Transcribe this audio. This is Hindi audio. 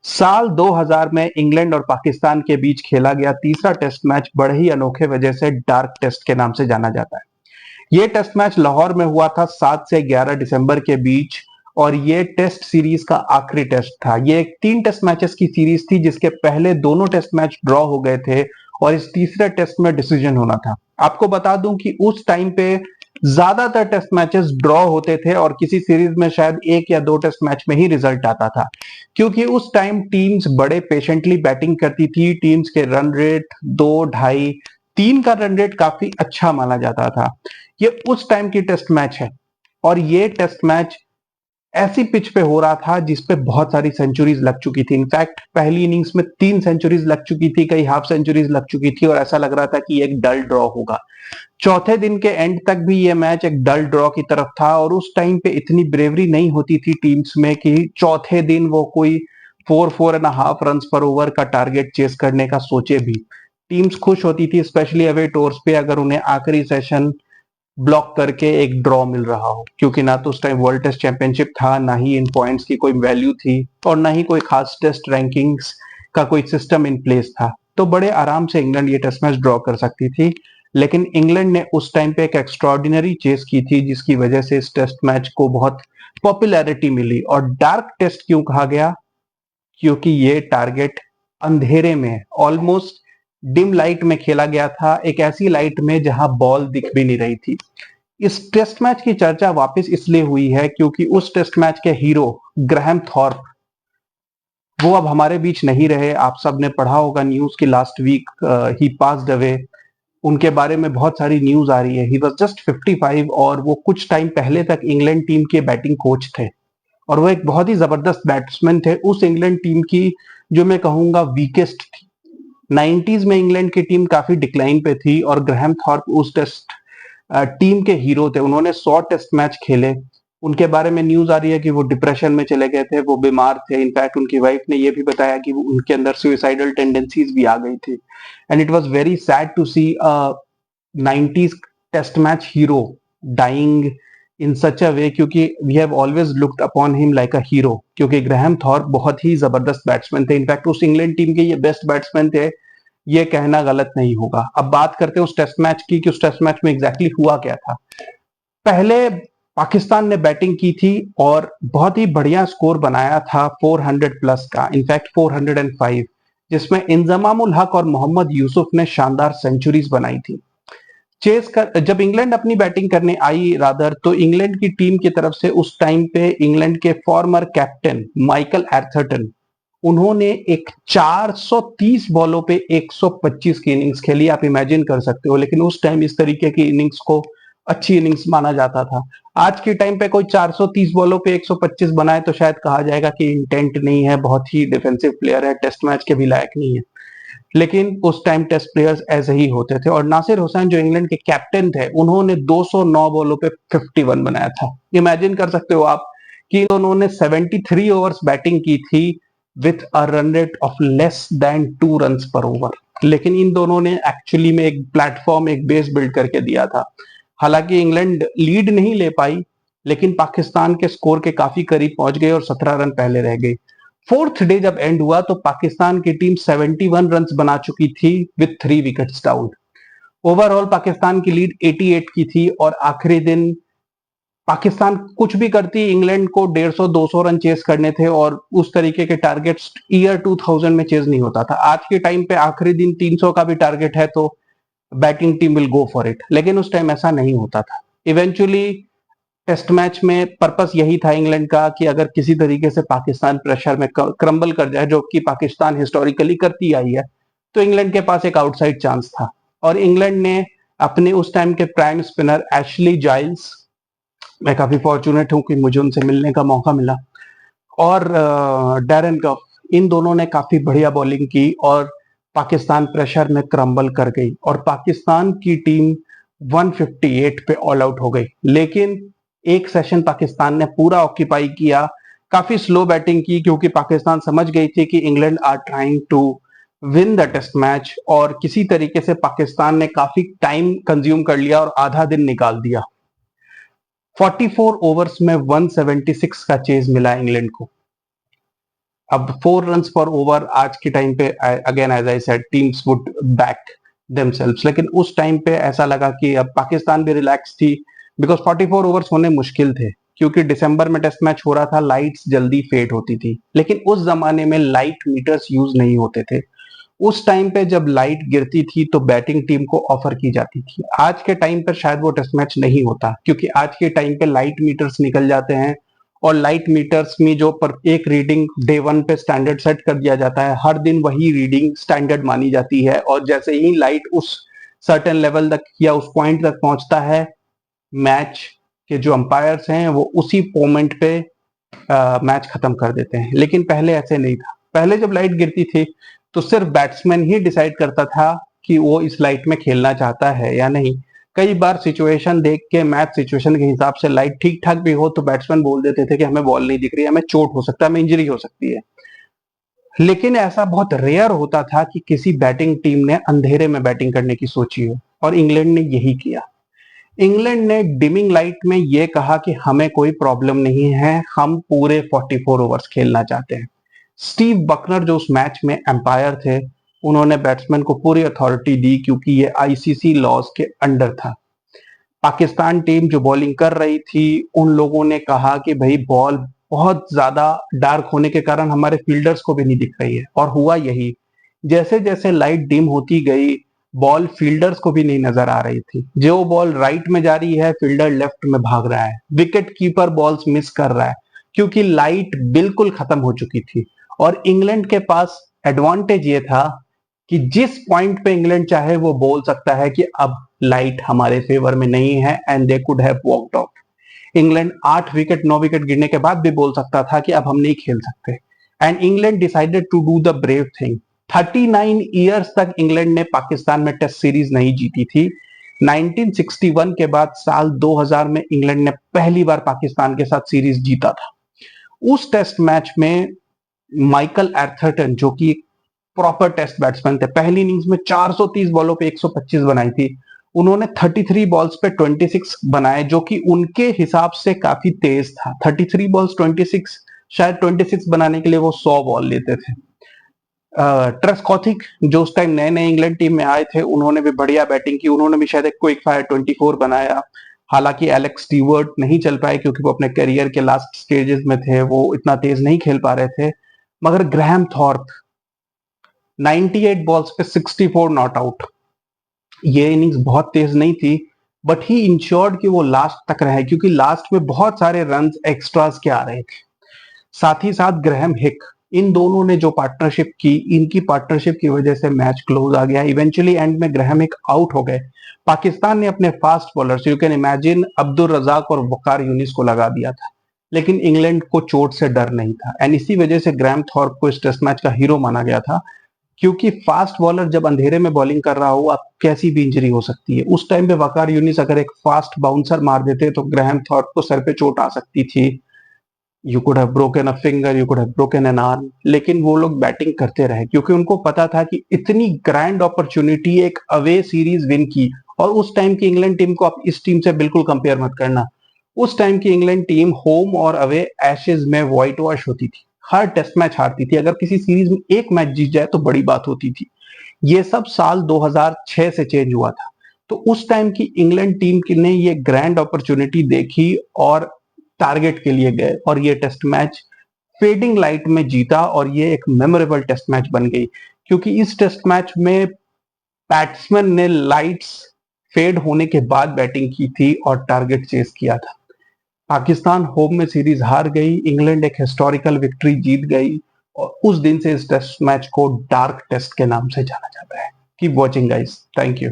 साल 2000 में इंग्लैंड और पाकिस्तान के बीच खेला गया तीसरा टेस्ट मैच बड़े ही अनोखे वजह से डार्क टेस्ट के नाम से जाना जाता है। ये टेस्ट मैच लाहौर में हुआ था 7 से 11 दिसंबर के बीच और ये टेस्ट सीरीज का आखिरी टेस्ट था। ये एक 3 टेस्ट मैचेस की सीरीज थी जिसके पहले दोनों टेस्ट मैच ड्रॉ हो गए थे और इस तीसरे टेस्ट में डिसीजन होना था। आपको बता दूं कि उस टाइम पे ज्यादातर टेस्ट मैचेस ड्रॉ होते थे और किसी सीरीज में शायद 1 या 2 टेस्ट मैच में ही रिजल्ट आता था, क्योंकि उस टाइम टीम्स बड़े पेशेंटली बैटिंग करती थी। टीम्स के रन रेट 2, 2.5, 3 का रन रेट काफी अच्छा माना जाता था। ये उस टाइम की टेस्ट मैच है और ये टेस्ट मैच ऐसी पिच पे हो रहा था जिसपे बहुत सारी सेंचुरीज लग चुकी थी। इनफैक्ट पहली इनिंग्स में 3 सेंचुरीज लग चुकी थी, कई हाफ सेंचुरीज लग चुकी थी और ऐसा लग रहा था कि एक डल ड्रॉ होगा। चौथे दिन के एंड तक भी ये मैच एक डल ड्रॉ की तरफ था और उस टाइम पे इतनी ब्रेवरी नहीं होती थी टीम्स में कि चौथे दिन वो कोई 4 4.5 रन पर ओवर का टारगेट चेस करने का सोचे भी। टीम्स खुश होती थी, स्पेशली अवे टूर्स पे, अगर उन्हें आखिरी सेशन ब्लॉक करके एक ड्रॉ मिल रहा हो, क्योंकि ना तो उस टाइम वर्ल्ड टेस्ट चैंपियनशिप था, ना ही इन पॉइंट्स की कोई वैल्यू थी और ना ही कोई खास टेस्ट रैंकिंग्स का कोई सिस्टम इन प्लेस था। तो बड़े आराम से इंग्लैंड ये टेस्ट मैच ड्रॉ कर सकती थी, लेकिन इंग्लैंड ने उस टाइम पे एक एक्स्ट्रॉर्डिनरी चेस की थी जिसकी वजह से इस टेस्ट मैच को बहुत पॉपुलैरिटी मिली। और डार्क टेस्ट क्यों कहा गया? क्योंकि ये टारगेट अंधेरे में, ऑलमोस्ट डिम लाइट में खेला गया था, एक ऐसी लाइट में जहां बॉल दिख भी नहीं रही थी। इस टेस्ट मैच की चर्चा वापस इसलिए हुई है क्योंकि उस टेस्ट मैच के हीरो ग्राहम थॉर्प, वो अब हमारे बीच नहीं रहे। आप सब ने पढ़ा होगा न्यूज की लास्ट वीक ही पास्ड अवे। उनके बारे में बहुत सारी न्यूज आ रही है। ही वॉज जस्ट 55 और वो कुछ टाइम पहले तक इंग्लैंड टीम के बैटिंग कोच थे और वो एक बहुत ही जबरदस्त बैट्समैन थे उस इंग्लैंड टीम की जो मैं कहूंगा वीकेस्ट थी। 90s में इंग्लैंड की टीम काफी डिक्लाइन पे थी और ग्राहम थॉर्प उस टेस्ट टीम के हीरो थे। उन्होंने 100 टेस्ट मैच खेले। उनके बारे में न्यूज आ रही है कि वो डिप्रेशन में चले गए थे, वो बीमार थे। इनफैक्ट उनकी वाइफ ने ये भी बताया कि उनके अंदर सुइसाइडल टेंडेंसीज भी आ गई थी। And it was very sad to see 90s test match hero dying in such a way, क्योंकि we have always looked upon him like a hero, क्योंकि ग्राहम थॉर्प बहुत ही जबरदस्त बैट्समैन थे। इनफैक्ट उस इंग्लैंड टीम के ये बेस्ट बैट्समैन थे, ये कहना गलत नहीं होगा। अब बात करते हैं उस टेस्ट मैच की कि उस टेस्ट मैच में एग्जैक्टली हुआ क्या था। पहले पाकिस्तान ने बैटिंग की थी और बहुत ही बढ़िया स्कोर बनाया था 400 प्लस का, इनफैक्ट 405, जिसमें इंजमामुल हक और मोहम्मद यूसुफ ने शानदार सेंचुरीज बनाई थी। चेस कर जब इंग्लैंड अपनी बैटिंग करने आई रादर, तो इंग्लैंड की टीम की तरफ से उस टाइम पे इंग्लैंड के फॉर्मर कैप्टन माइकल एर्थरटन, उन्होंने एक 430 बॉलों पे 125 की इनिंग्स खेली। आप इमेजिन कर सकते हो, लेकिन उस टाइम इस तरीके की इनिंग्स को अच्छी इनिंग्स माना जाता था। आज के टाइम पे कोई 430 बॉलों पे 125 बनाए तो शायद कहा जाएगा कि इंटेंट नहीं है, बहुत ही डिफेंसिव प्लेयर है, टेस्ट मैच के भी लायक नहीं है। लेकिन उस टाइम टेस्ट प्लेयर्स ऐसे ही होते थे। और नासिर हुसैन जो इंग्लैंड के कैप्टन थे, उन्होंने 209 बॉलों पे 51 बनाया था। इमेजिन कर सकते हो आप कि उन्होंने 73 ओवर्स बैटिंग की थी with a run rate of less than 2 run पर ओवर। लेकिन इन दोनों ने एक्चुअली में एक प्लेटफॉर्म, एक बेस बिल्ड करके दिया था। हालांकि इंग्लैंड लीड नहीं ले पाई, लेकिन पाकिस्तान के स्कोर के काफी करीब पहुंच गई और 17 रन पहले रह गई। फोर्थ डे जब एंड हुआ तो पाकिस्तान की टीम 71 रन बना चुकी थी with 3 wickets down. Overall Pakistan की लीड 88 की थी और आखिरी दिन पाकिस्तान कुछ भी करती, इंग्लैंड को 150-200 रन चेस करने थे और उस तरीके के टारगेट्स ईयर 2000 में चेस नहीं होता था। आज के टाइम पे आखिरी दिन 300 का भी टारगेट है तो batting team will go for it, लेकिन उस टाइम ऐसा नहीं होता था। इवेंचुअली टेस्ट मैच में पर्पस यही था इंग्लैंड का कि अगर किसी तरीके से पाकिस्तान प्रेशर में क्रम्बल कर जाए, जो कि पाकिस्तान हिस्टोरिकली करती आई है, तो इंग्लैंड के पास एक आउटसाइड चांस था। और इंग्लैंड ने अपने उस टाइम के प्राइम स्पिनर एशली जाइल्स, मैं काफी फॉर्चुनेट हूं कि मुझे उनसे मिलने का मौका मिला, और डैरन गफ, इन दोनों ने काफी बढ़िया बॉलिंग की और पाकिस्तान प्रेशर में क्रम्बल कर गई और पाकिस्तान की टीम 158 पे ऑल आउट हो गई। लेकिन एक सेशन पाकिस्तान ने पूरा ऑक्यूपाई किया, काफी स्लो बैटिंग की, क्योंकि पाकिस्तान समझ गई थी कि England are trying to win the test match, और किसी तरीके से पाकिस्तान ने काफी टाइम कंज्यूम कर लिया और आधा दिन निकाल दिया। 44 ओवर्स में 176 का चेज मिला इंग्लैंड को। अब 4 रन फॉर ओवर आज के टाइम पे, again as I said, teams would back themselves, लेकिन उस टाइम पे ऐसा लगा कि अब पाकिस्तान भी रिलैक्स थी, बिकॉज 44 ओवर्स होने मुश्किल थे, क्योंकि दिसंबर में टेस्ट मैच हो रहा था, लाइट्स जल्दी फेड होती थी, लेकिन उस जमाने में लाइट मीटर्स यूज नहीं होते थे। उस टाइम पे जब लाइट गिरती थी तो बैटिंग टीम को ऑफर की जाती थी। आज के टाइम पर शायद वो टेस्ट मैच नहीं होता, क्योंकि आज के टाइम पे लाइट मीटर्स निकल जाते हैं, और लाइट मीटर्स में जो पर एक रीडिंग डे 1 पे स्टैंडर्ड सेट कर दिया जाता है, हर दिन वही रीडिंग स्टैंडर्ड मानी जाती है, और जैसे ही लाइट उस सर्टेन लेवल तक या उस पॉइंट तक पहुंचता है, मैच के जो अंपायर्स हैं वो उसी मोमेंट पे मैच खत्म कर देते हैं। लेकिन पहले ऐसे नहीं था। पहले जब लाइट गिरती थी तो सिर्फ बैट्समैन ही डिसाइड करता था कि वो इस लाइट में खेलना चाहता है या नहीं। कई बार सिचुएशन देख के, मैच सिचुएशन के हिसाब से लाइट ठीक ठाक भी हो तो बैट्समैन बोल देते थे कि हमें बॉल नहीं दिख रही है, हमें चोट हो सकता है, हमें इंजरी हो सकती है। लेकिन ऐसा बहुत रेयर होता था कि किसी बैटिंग टीम ने अंधेरे में बैटिंग करने की सोची हो, और इंग्लैंड ने यही किया। इंग्लैंड ने डिमिंग लाइट में यह कहा कि हमें कोई प्रॉब्लम नहीं है, हम पूरे 44 ओवर्स खेलना चाहते हैं। स्टीव बकनर जो उस मैच में एम्पायर थे, उन्होंने बैट्समैन को पूरी अथॉरिटी दी, क्योंकि ये आईसीसी लॉज के अंडर था। पाकिस्तान टीम जो बॉलिंग कर रही थी, उन लोगों ने कहा कि भाई बॉल बहुत ज्यादा डार्क होने के कारण हमारे फील्डर्स को भी नहीं दिख रही है, और हुआ यही। जैसे जैसे लाइट डिम होती गई, बॉल फील्डर्स को भी नहीं नजर आ रही थी। जो बॉल राइट में जा रही है, फील्डर लेफ्ट में भाग रहा है, विकेट कीपर बॉल्स मिस कर रहा है, क्योंकि लाइट बिल्कुल खत्म हो चुकी थी। और इंग्लैंड के पास एडवांटेज ये था कि जिस पॉइंट पे इंग्लैंड चाहे वो बोल सकता है कि अब लाइट हमारे फेवर में नहीं है, and they could have walked off. England 8 wicket 9 wicket गिरने के बाद भी बोल सकता था कि अब हम नहीं खेल सकते, and England decided to do the brave thing. 39 years तक इंग्लैंड ने पाकिस्तान में टेस्ट सीरीज नहीं जीती थी। 1961 के बाद साल 2000 में इंग्लैंड ने पहली बार पाकिस्तान के साथ सीरीज जीता था। उस टेस्ट मैच में माइकल एर्थरटन, जो कि प्रॉपर टेस्ट बैट्समैन थे, पहली इनिंग्स में 430 बॉलों पे 125 बनाई थी। उन्होंने 33 बॉल्स पे 26 बनाए, जो कि उनके हिसाब से काफी तेज था। 33 बॉल्स 26, शायद 26 बनाने के लिए वो 100 बॉल लेते थे। ट्रेस्कॉथिक जो उस टाइम नए नए इंग्लैंड टीम में आए थे, उन्होंने भी बढ़िया बैटिंग की, उन्होंने भी शायद एक क्विक फायर 24 बनाया। हालांकि एलेक्स स्टीवर्ट नहीं चल पाए, क्योंकि वो अपने करियर के लास्ट स्टेजेस में थे, वो इतना तेज नहीं खेल पा रहे थे। मगर ग्रैहम थॉर्प 98 बॉल्स पे 64 नॉट आउट, ये इनिंग्स बहुत तेज नहीं थी, बट ही इंश्योर्ड कि वो लास्ट तक रहे, क्योंकि लास्ट में बहुत सारे रन एक्स्ट्रास के आ रहे थे। साथ ही साथ ग्रैहम हिक, इन दोनों ने जो पार्टनरशिप की, इनकी पार्टनरशिप की वजह से मैच क्लोज आ गया। इवेंचुअली एंड में ग्रैहम हिक आउट हो गए। पाकिस्तान ने अपने fast bowlers, you can imagine, Abdul Razzaq और वकार यूनिस को लगा दिया था, लेकिन इंग्लैंड को चोट से डर नहीं था, एंड इसी वजह से ग्रैहम थॉर्प को इस टेस्ट मैच का हीरो माना गया था। क्योंकि फास्ट बॉलर जब अंधेरे में बॉलिंग कर रहा हो, आप कैसी भी इंजरी हो सकती है। उस टाइम पे वकार यूनिस अगर एक फास्ट बाउंसर मार देते तो ग्रैहम थॉर्प को सर पे चोट आ सकती थी। You could have broken a finger, you could have broken N arm. लेकिन वो लोग बैटिंग करते रहे, क्योंकि उनको पता था कि इतनी ग्रैंड अपॉर्चुनिटी, एक अवे सीरीज विन की। और उस टाइम की इंग्लैंड टीम को आप इस टीम से बिल्कुल कंपेयर मत करना। उस टाइम की इंग्लैंड टीम होम और अवे एशेज में व्हाइट वॉश होती थी, हर टेस्ट मैच हारती थी। अगर किसी सीरीज में एक मैच जीत जाए तो बड़ी बात होती थी। ये सब साल 2006 से चेंज हुआ था। तो उस टाइम की इंग्लैंड टीम की ने ये ग्रैंड अपॉर्चुनिटी देखी और टारगेट के लिए गए, और ये टेस्ट मैच फेडिंग लाइट में जीता, और ये एक मेमोरेबल टेस्ट मैच बन गई। क्योंकि इस टेस्ट मैच में बैट्समैन ने लाइट्स फेड होने के बाद बैटिंग की थी और टारगेट चेस किया था। पाकिस्तान होम में सीरीज हार गई, इंग्लैंड एक हिस्टोरिकल विक्ट्री जीत गई, और उस दिन से इस टेस्ट मैच को डार्क टेस्ट के नाम से जाना जाता है। Keep watching guys, thank you.